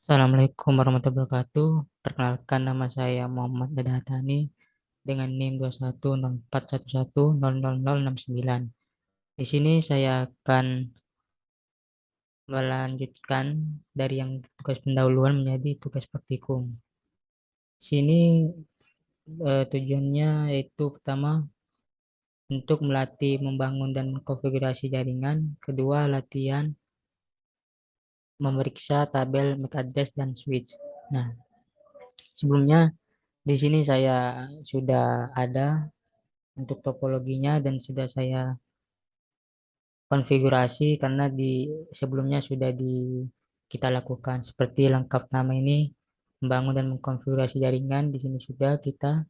Assalamualaikum warahmatullahi wabarakatuh. Perkenalkan nama saya Muhammad Dadatani dengan NIM 210411000069. Di sini saya akan melanjutkan dari yang tugas pendahuluan menjadi tugas praktikum. Sini tujuannya yaitu pertama untuk melatih membangun dan konfigurasi jaringan, kedua latihan memeriksa tabel MAC address dan switch. Nah, sebelumnya di sini saya sudah ada untuk topologinya dan sudah saya konfigurasi karena di sebelumnya sudah kita lakukan seperti lengkap nama ini membangun dan mengkonfigurasi jaringan di sini sudah kita.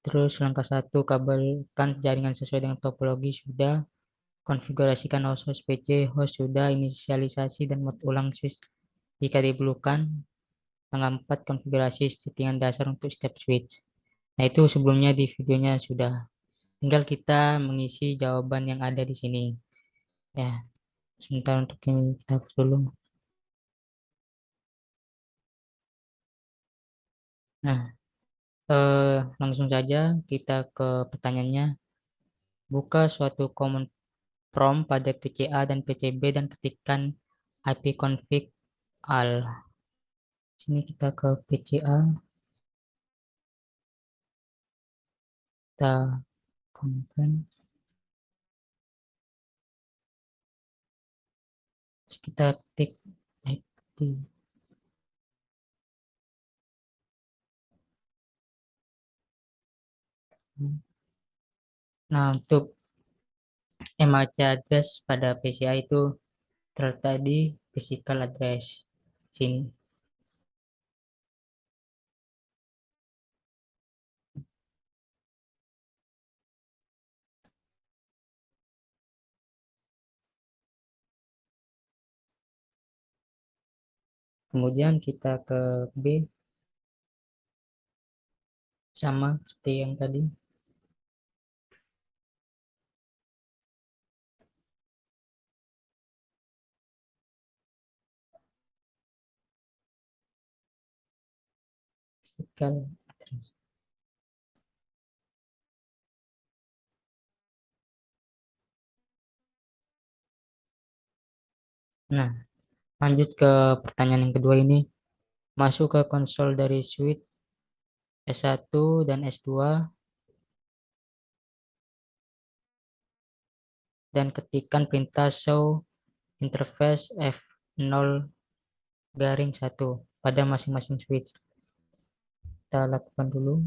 Terus langkah satu, kabelkan jaringan sesuai dengan topologi sudah, konfigurasikan host PC host sudah, inisialisasi dan mode ulang switch jika diperlukan. Langkah 4, konfigurasi settingan dasar untuk step switch. Nah, itu sebelumnya di videonya sudah. Tinggal kita mengisi jawaban yang ada di sini. Ya, sebentar untuk ini kita hapus dulu. Nah, langsung saja kita ke pertanyaannya. Buka suatu command prompt pada PCA dan PCB dan ketikkan ipconfig al. Sini kita ke PCA, kita confirm, kita ketik ip. Nah, untuk MAC address pada PCA itu terletak di physical address sini. Kemudian kita ke B, sama seperti yang tadi. Physical address. Nah, lanjut ke pertanyaan yang kedua ini. Masuk ke konsol dari switch S1 dan S2 dan ketikkan perintah show interface F0-1 pada masing-masing switch. Kita lakukan dulu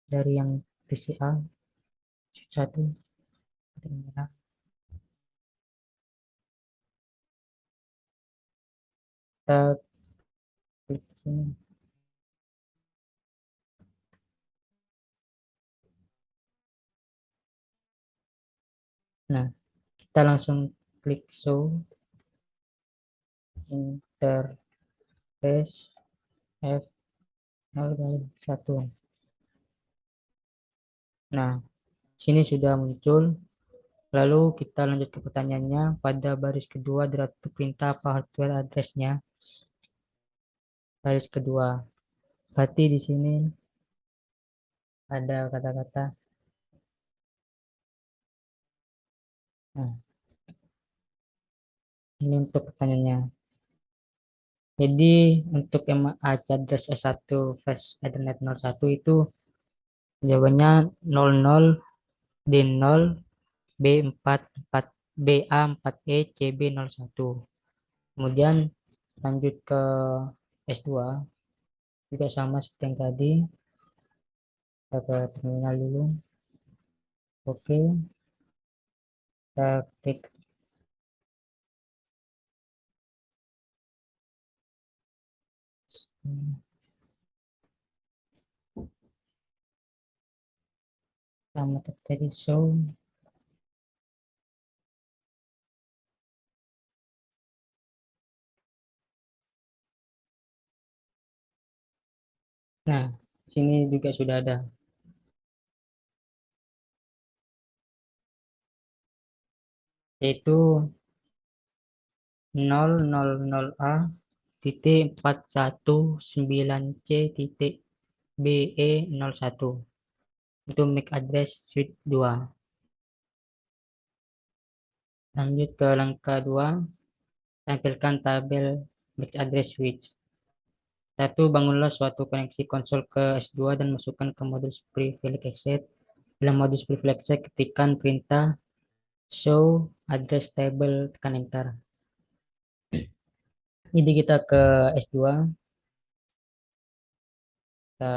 dari yang PCA switch 1. Kita klik di sini. Nah, kita langsung klik show interface F0-1. Nah, sini sudah muncul. Lalu kita lanjut ke pertanyaannya. Pada baris kedua terdapat perintah apa hardware address-nya. Baris kedua. Berarti di sini ada kata-kata. Nah, ini untuk pertanyaannya. Jadi untuk yang address S1 flash Ethernet 01 itu jawabannya 00 D0 B44 BA4E CB01. Kemudian lanjut ke S2 juga sama seperti yang tadi. Kita ke terminal dulu. Oke, kita klik sama tadi show. Nah, sini juga sudah ada. yaitu 000A titik 4191C titik BE01. Itu MAC address suite 2. Lanjut ke langkah 2, tampilkan tabel MAC address switch. 1. Bangunlah suatu koneksi konsol ke S2 dan masukkan ke modus privilege access. Dalam modus privilege access, ketikkan perintah show address table, tekan enter. Jadi kita ke S2, kita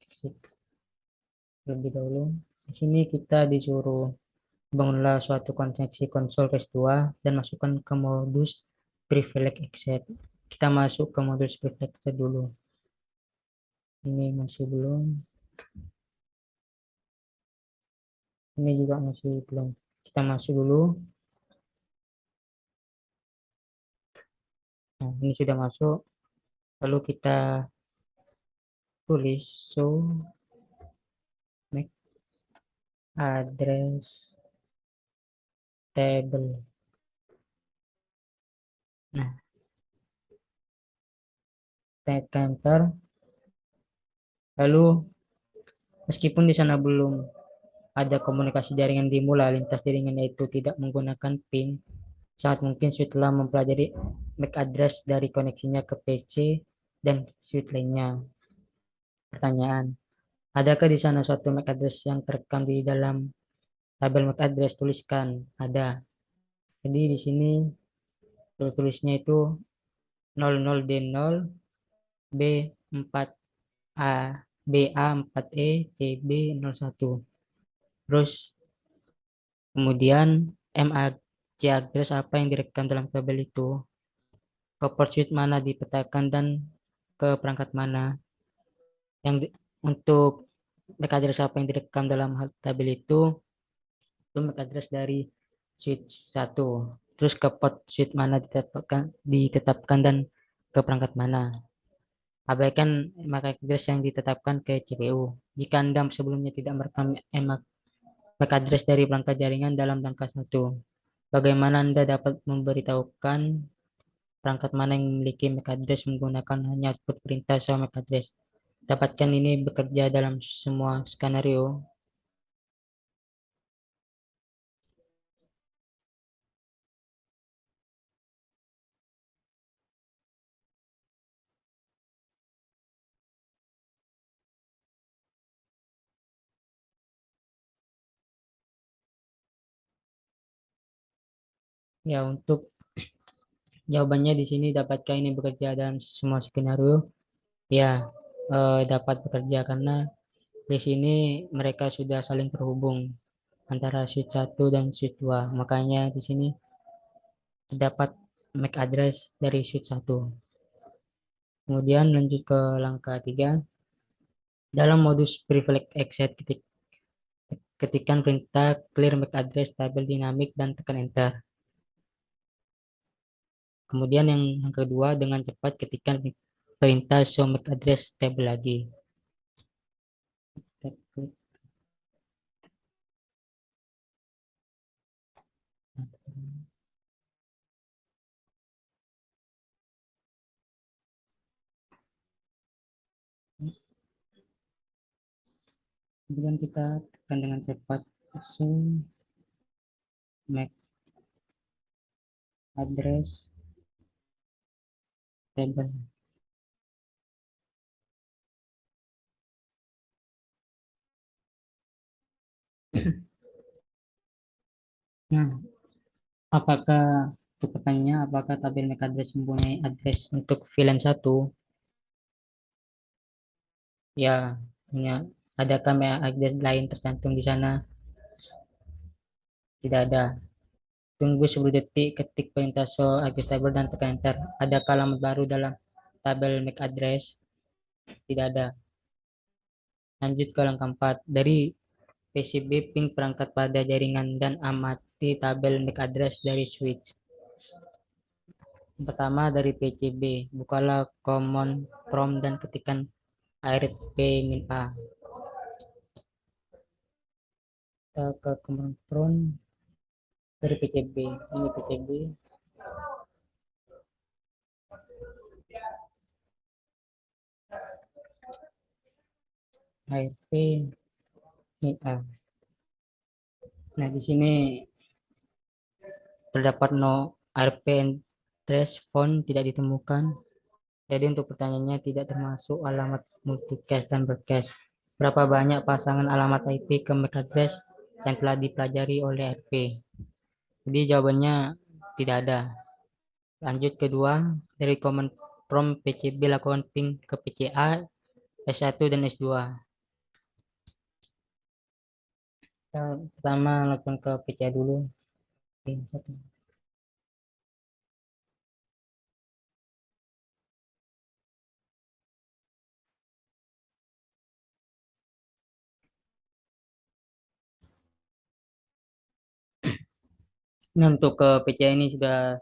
exit terlebih dahulu. Di sini kita disuruh bangunlah suatu koneksi konsol ke S2 dan masukkan ke modus privilege access. Kita masuk ke modus privilege access dulu. Ini masih belum. Ini juga masih belum. Kita masuk dulu. Nah, ini sudah masuk. Lalu kita tulis show MAC address table. Nah, tekan enter. Lalu meskipun di sana belum ada komunikasi jaringan dimulai, lintas jaringan yaitu tidak menggunakan PIN, sangat mungkin switch telah mempelajari MAC address dari koneksinya ke PC dan switch lainnya. Pertanyaan, adakah di sana suatu MAC address yang terekam di dalam tabel MAC address? Tuliskan, ada. Jadi di sini tulisnya itu 00D0 B4A BA4E CB01. Terus kemudian MAC address apa yang direkam dalam tabel itu, ke port switch mana dipetakan dan ke perangkat mana yang untuk MAC address apa yang direkam dalam tabel itu MAC address dari switch 1. Terus ke port switch mana ditetapkan dan ke perangkat mana. Abaikan MAC address yang ditetapkan ke CPU. Jika Anda sebelumnya tidak merekam MAC address dari perangkat jaringan dalam langkah 1, bagaimana Anda dapat memberitahukan perangkat mana yang memiliki MAC address menggunakan hanya output perintah show MAC address? Dapatkan ini bekerja dalam semua skenario. Ya, untuk jawabannya di sini, dapatkah ini bekerja dalam semua skenario? Ya, dapat bekerja karena di sini mereka sudah saling terhubung antara switch 1 dan switch 2. Makanya di sini terdapat MAC address dari switch 1. Kemudian lanjut ke langkah 3. Dalam modus privilege access, ketikkan perintah clear MAC address tabel dinamik dan tekan enter. Kemudian yang kedua, dengan cepat ketikkan perintah show MAC address table lagi. Kemudian kita tekan dengan cepat show MAC address table. Nah, apakah untuk pertanyaan, apakah tabel MAC address mempunyai address untuk VLAN 1? Ya, punya. Adakah MAC address lain tercantum di sana? Tidak ada. Tunggu 10 detik, ketik perintah show address table dan tekan enter. Adakah alamat baru dalam tabel MAC address? Tidak ada. Lanjut ke langkah 4. Dari PCB ping perangkat pada jaringan dan amati tabel MAC address dari switch. Yang pertama dari PCB, bukalah command prompt dan ketikkan ARP-A. Kita ke command prompt dari PCB. Ini PCB, ARP, ini A. Nah, di sini terdapat no ARP and trace font tidak ditemukan. Jadi untuk pertanyaannya tidak termasuk alamat multicast dan broadcast. Berapa banyak pasangan alamat IP ke MAC address yang telah dipelajari oleh RP? Jadi jawabannya tidak ada. Lanjut kedua, dari command prompt PCB lakukan ping ke PCA, S1 dan S2. Kita pertama lakukan ke PCA dulu. Nah, untuk ke PCA ini sudah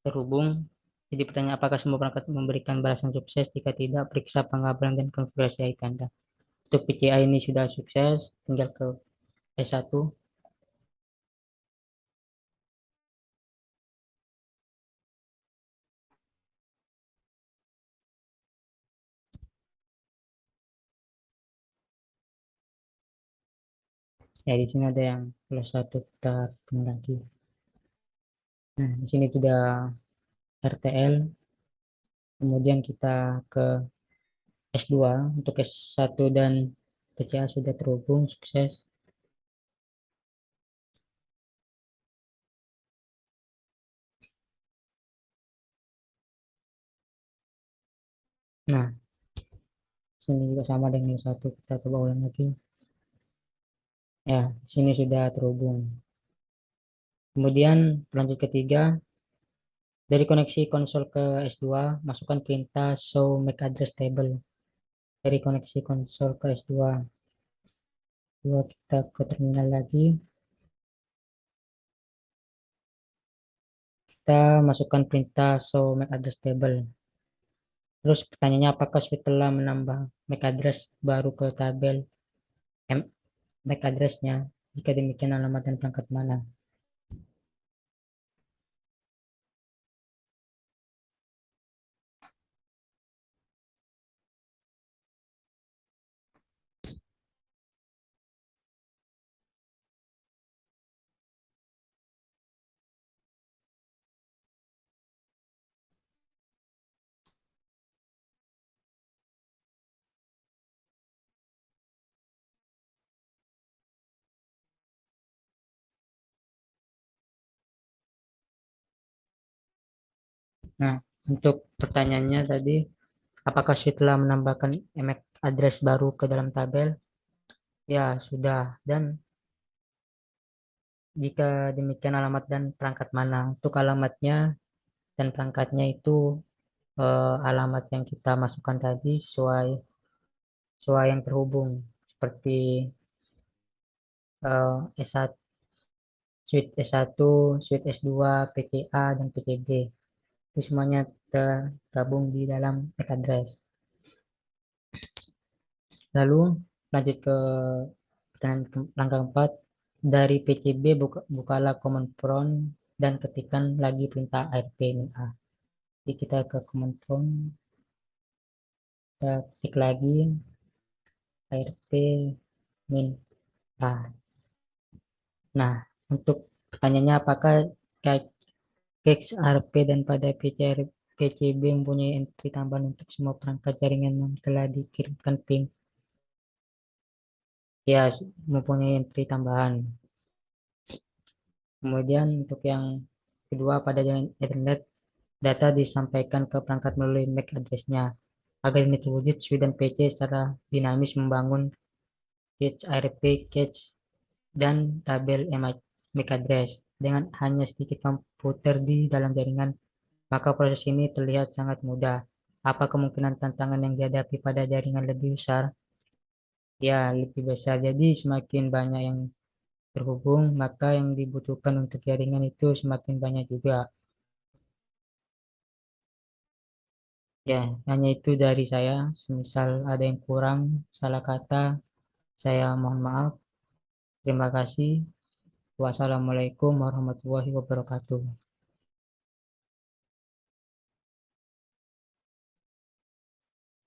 terhubung. Jadi pertanyaan apakah semua perangkat memberikan balasan sukses? Jika tidak, periksa pengabaran dan konfigurasi IP Anda. Untuk PCA ini sudah sukses, tinggal ke S1. Ya, di sini ada yang plus satu kita pilih lagi. Nah, di sini sudah RTL. Kemudian kita ke S2. Untuk S1 dan PCA sudah terhubung, sukses. Nah, sini juga sama dengan S1. Kita coba ulang lagi. Ya, sini sudah terhubung. Kemudian lanjut ketiga, dari koneksi konsol ke S2, masukkan perintah show MAC address table. Dari koneksi konsol ke S2, kita ke terminal lagi. Kita masukkan perintah show MAC address table. Terus pertanyaannya apakah setelah menambah MAC address baru ke tabel MAC address-nya? Jika demikian alamat dan perangkat mana? Nah, untuk pertanyaannya tadi, apakah setelah menambahkan MAC address baru ke dalam tabel? Ya, sudah. Dan jika demikian alamat dan perangkat mana? Untuk alamatnya dan perangkatnya itu alamat yang kita masukkan tadi sesuai sesuai yang terhubung seperti S1, suite S1, suite S2, PCA, dan PCB. Itu semuanya tergabung di dalam MAC address. Lalu lanjut ke pertanyaan langkah 4. Dari PCB bukalah command prompt dan ketikkan lagi perintah ARP min A. Jadi kita ke command prompt, kita ketik lagi ARP min A. Nah, untuk pertanyaannya apakah cache ARP dan pada PCB mempunyai entry tambahan untuk semua perangkat jaringan yang telah dikirimkan ping? Ya, mempunyai entry tambahan. Kemudian untuk yang kedua, pada jaringan Ethernet, data disampaikan ke perangkat melalui MAC address-nya. Agar ini terwujud, Switch dan PC secara dinamis membangun cache ARP, cache, dan tabel MAC address. Dengan hanya sedikit komputer di dalam jaringan, maka proses ini terlihat sangat mudah. Apa kemungkinan tantangan yang dihadapi pada jaringan lebih besar? Ya, lebih besar. Jadi semakin banyak yang terhubung, maka yang dibutuhkan untuk jaringan itu semakin banyak juga. Ya, hanya itu dari saya. Semisal ada yang kurang, salah kata, saya mohon maaf. Terima kasih. Wassalamualaikum warahmatullahi wabarakatuh.